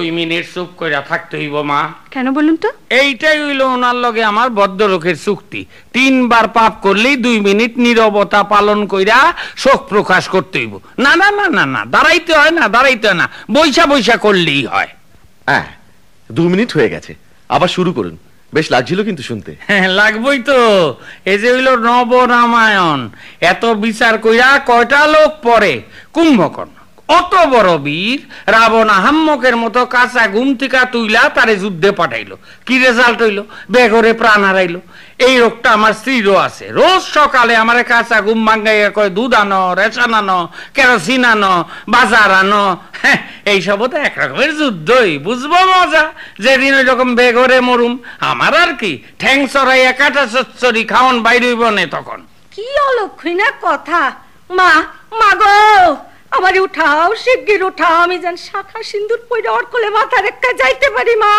2 minute চুপ কইরা থাকতে হইব মা। কেন বলুন তো? এইটাই হইল ওনার লগে আমার ভদ্রলোকের চুক্তি। 3 বার পাপ করলেই 2 মিনিট নীরবতা পালন কইরা শোক প্রকাশ করতে হইব। না না না না না, দাঁড়াইতে হয় না, দাঁড়াইতে হয় না, বইসা বইসা করলেই হয়। হ্যাঁ, 2 মিনিট হয়ে গেছে, আবার শুরু করুন। বেশ লাগছিল কিন্তু শুনতে। হ্যাঁ, লাগবই তো। এই যে হইল নব রামায়ণ, এত বিচার কইরা কয়টা লোক পড়ে? কুম্ভকর্ণ অত বড় বীর, রাবণ আহাম্মকের মতো কাঁচা ঘুম থেকে তুইলা তারে যুদ্ধে পাঠাইলো। কি রেজাল্ট হইলো? বেঘরে প্রাণ হারাইলো। এই রোগটা আমার স্ত্রীরও আছে। রোজ সকালে আমার কাঁচা ঘুম ভাঙ্গাইয়া কয় দুধ আনো, রেশন আনো, কেরোসিন আনো, বাজার আনো। হ্যাঁ, এইসবও তো একরকমের যুদ্ধই। বুঝবো মজা যেদিন ওই রকম বেঘরে মরুম। আমার আর কি, ঠ্যাং চড়াইয়া কাটা চচ্চড়ি খাওয়ান বাইরে হইব না তখন। কি অলক্ষী না কথা। মা, মা গো, আমারে উঠাও, শিগগির উঠাও, আমি যেন শাখা সিন্দুর পইরা ওর কোলে মাথা রেখে যাইতে পারি। মা,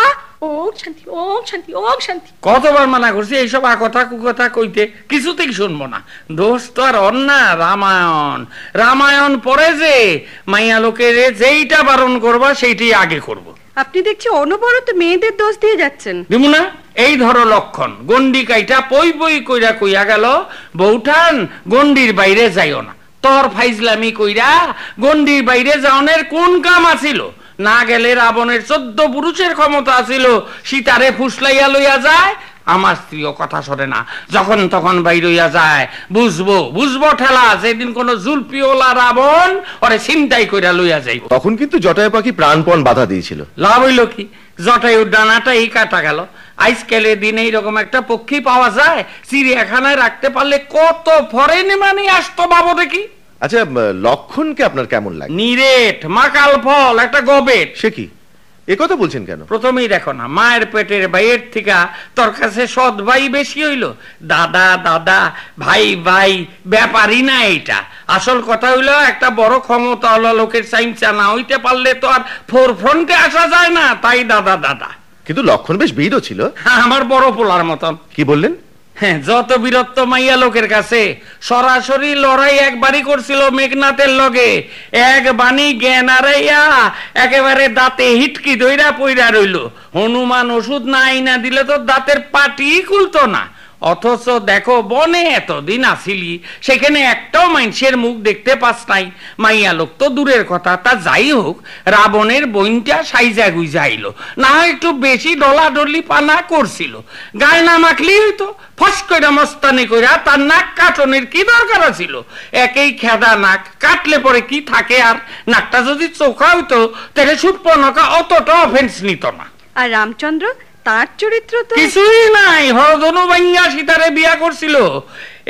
ওম শান্তি, ওম শান্তি, ওম শান্তি। কতবার মানা করছি এইসব আকথা কুকথা কইতে, কিছুতেই শুনবো না। দোষ তো আর অন্যা রামায়ণ। রামায়ণ পড়ে যে মাইয়া লোকের যেইটা বারণ করবা সেইটাই আগে করব। আপনি দেখছি অনবরত মেয়েদের দোষ দিয়ে যাচ্ছেন। দিমু না? এই ধরো লক্ষণ। গন্ডি কাইটা পই পই কইরা কইয়া গেল, বউঠান গন্ডির বাইরে যাইও না। তোর ফাইজলামি কইরা গন্ডির বাইরে যাওনের কোন কাম আছিল? না গেলে রাবণের 14 পুরুষের ক্ষমতা আছিল সীতারে ফুসলাইয়া লইয়া যায়। আমার স্ত্রীও কথা শোনে না, যখন তখন বাইরইয়া যায়। বুঝবো বুঝবো ঠেলা, যেদিন কোন জুলপিওলা রাবণ ওরে ছিনতাই কইরা লইয়া যাইব। তখন কিন্তু জটায়ু পাখি প্রাণপণ বাধা দিয়েছিল। লাভ হইল কি? জটায়ুর ডানাটাই কাটা গেল। আজকালের দিনে এইরকম একটা পক্ষী পাওয়া যায়, চিড়িয়াখানায় রাখতে পারলে কত ফরেন মানে আসতো বাবু দেখি। আচ্ছা, লক্ষণকে আপনার কেমন লাগে? নিরেট, মাকাল ফল, একটা গবেট। সে কি, এ কথা বলছেন কেন? প্রথমেই দেখো না, মায়ের পেটের ভাইয়ের থেকে তোর কাছে সৎ ভাই বেশি হইল। দাদা দাদা, ভাই ভাই, ব্যাপারই না এইটা। আসল কথা হইলো একটা বড় ক্ষমতা হলো লোকের চাইমচা না হইতে পারলে তো আর ফোর ফ্রন্টে আসা যায় না। তাই দাদা দাদা। কিন্তু লক্ষণ বেশ বীরও ছিল। আমার বড় পোলার মতন। কি বললেন? হ্যাঁ, যত বীরত্ব মাইয়া লোকের কাছে। সরাসরি লড়াই একবারই করছিল মেঘনাথের লগে। এক বাণী জ্ঞান হারাইয়া একেবারে দাঁতে হিটকি ধইরা পইরা রইল। হনুমান ওষুধ না আইনা দিলে তো দাঁতের পাটি খুলতো না। অথচ দেখো, বনে এতদিন আসিলি, সেখানে একটাও মানুষের মুখ দেখতে পাস নাই। মাইয়া লোক তো দূরের কথা, তা যাই হোক, রাবণের বইনটা সাইজা গুইজা আইলো। না একটু বেশি ডলাডলি পানা করছিল। গায়ে না মাখলি হইতো, ফস কইরা মস্তানি কইরা তার নাক কাটনের কি দরকার ছিল? একেই খেদা নাক, কাটলে পরে কি থাকে আর? নাকটা যদি চোখা হইতো তাহলে সুটপনকা অতটা অফেন্স নিত না। আর রামচন্দ্র, তার চরিত্র তো কিছুই নাই। হরধনু ভাঙ্গা সীতারে বিয়া করছিল।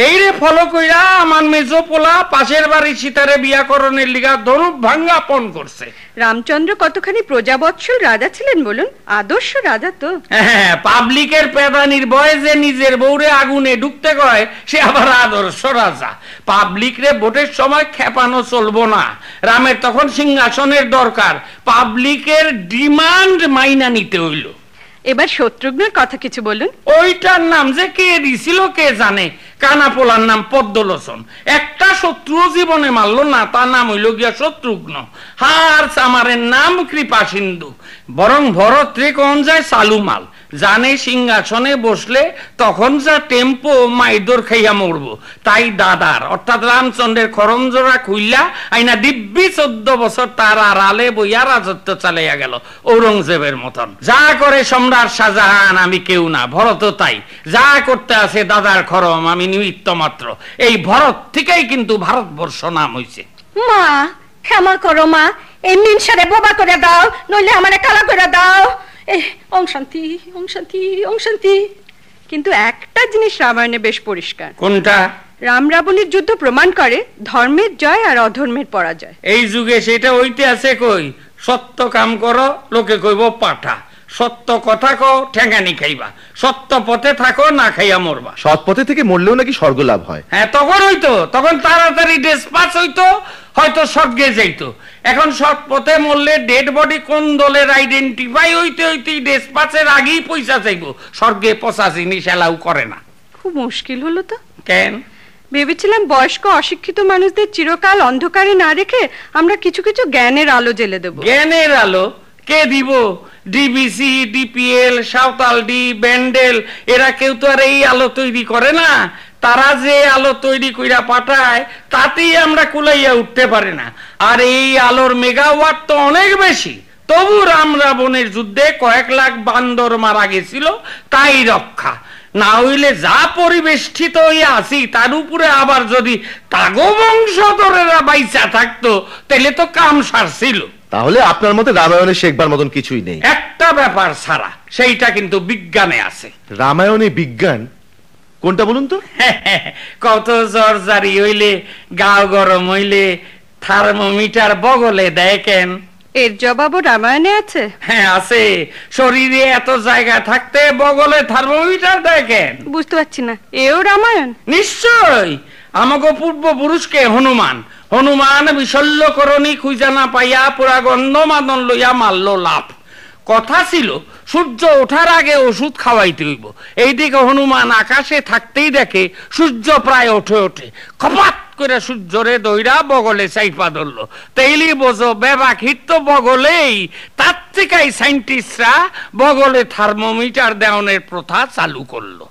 এইরে ফলো কইরা আমার মেজো পোলা পাশের বাড়ি সীতারে বিয়া করণের লিগা ধনুক ভাঙ্গা পণ করছে। রামচন্দ্র কতখানি প্রজাবৎসল রাজা ছিলেন বলুন, আদর্শ রাজা তো। হ্যাঁ, পাবলিকের পেদানির ভয়ে যে নিজের বউরে আগুনে ঢুকতে কয়, সে আবার আদর্শ রাজা। পাবলিক রে ভোটের সময় খেপানো চলবো না। রামের তখন সিংহাসনের দরকার, পাবলিকের ডিমান্ড মাইনা নিতে হইল। এবার শত্রুঘ্নের কথা কিছু বলুন। ওইটার নাম যে কে দিছিল কে জানে। কানা পোলার নাম পদ্মলোচন। একটা শত্রু জীবনে মারলো না, তার নাম হইল গিয়া শত্রুঘ্ন। হার চামারের নাম কৃপা সিন্ধু। বরং ভরত রে কোন যায় সালুমাল। জানে সিংহাসনে বসলে তখন যা টেম্পো মাইদর খাইয়া মরবো। তাই দাদার অর্থাৎ রামচন্দ্রের খরমজোড়া খুইলা আইনা দিব্যি 14 বছর তার আড়ালে বইয়া রাজত্ব চালাইয়া গেল ঔরঙ্গজেবের মতন। যা করে সম্রাট শাহজাহান, আমি কেউ না। ভরত তাই। যা করতে আছে দাদার খরম, আমি নিমিত্ত মাত্র। এই ভরত থেকেই কিন্তু ভারতবর্ষ নাম হইছে। মা, ক্ষমা করো মা, এই মিনসারে বোবা করে দাও, নইলে আমারে কালা করে দাও। ওম শান্তি, ওম শান্তি, ওম শান্তি। কিন্তু একটা জিনিস রামায়ণে বেশ পরিষ্কার। কোনটা? রাম রাবণের যুদ্ধ প্রমাণ করে ধর্মের জয় আর অধর্মের পরাজয়। এই যুগে সেটা হইতে আছে কই? সত্য কাম করো, লোকে কইব পাঠা। সত্য কথা কও, ঠেঙ্গানি খাইবা। সত্য পথে থাকো, না খাইয়া মরবা। সৎ পথে থেকে মরলেও নাকি স্বর্গ লাভ হয়। হ্যাঁ, তখন হইতো, তখন তাড়াতাড়ি ডেসপাস হইতো, হয়তো স্বর্গে যাইতো। এখন সৎ পথে মরলে ডেড বডি কোন দলের আইডেন্টিফাই হইতে হইতে ডেসপাসের আগেই পয়সা চাইবো। স্বর্গে পচা জিনিস এলাও করে না। খুব মুশকিল হলো তো। কেন? ভেবেছিলাম বয়স্ক অশিক্ষিত মানুষদের চিরকাল অন্ধকারে না রেখে আমরা কিছু কিছু জ্ঞানের আলো জ্বেলে দেব। জ্ঞানের আলো? কে দিব? ডিবিসি, ডিপিএল, সাঁওতালডি, ব্যান্ডেল, এরা কেউ তো আর এই আলো তৈরি করে না। তারা যে আলো তৈরি কইরা পাঠায় তাতেই আমরা কুলাইয়া উঠতে পারি না। আর এই আলোর মেগাওয়াট তো অনেক বেশি। তবু রাম রাবণের যুদ্ধে কয়েক লাখ বান্দর মারা গেছিল, তাই রক্ষা। না হইলে যা পরিবেষ্টিত হইয়া আছি তার উপরে আবার যদি তাগো বংশধরেরা বাইচা থাকতো তাহলে তো কাম সারছিল। তাহলে আপনার মতে রামায়ণে শেখবার মতন কিছুই নেই? একটা ব্যাপার ছাড়া, সেইটা কিন্তু বিজ্ঞানে আছে। রামায়ণে বিজ্ঞান কোনটা বলুন তো? কত জ্বর জারি হইলে, গাও গরম হইলে থার্মোমিটার বগলে দেখেন। এর জবাবও রামায়ণে আছে? হ্যাঁ আছে। শরীরে এত জায়গা থাকতে বগলে থার্মোমিটার দেখেন? বুঝতে পারছি না, এও রামায়ণ? নিশ্চয়। আমাকে পূর্বপুরুষকে হনুমান বিশল্যকরণী খুঁজা না পাইয়া পুরা গন্ধমাদন লইয়া মারল লাভ। কথা ছিল সূর্য ওঠার আগে ওষুধ খাওয়াইতে হইব। এইদিকে হনুমান আকাশে থাকতেই দেখে সূর্য প্রায় ওঠে। খপাত করে সূর্যরে দইরা বগলে চাইপা ধরলো। তেইলি বোঝো বেবাক হিট তো বগলেই। তার থেকেই সাইন্টিস্টরা বগলে থার্মোমিটার দেওয়ানের প্রথা চালু করলো।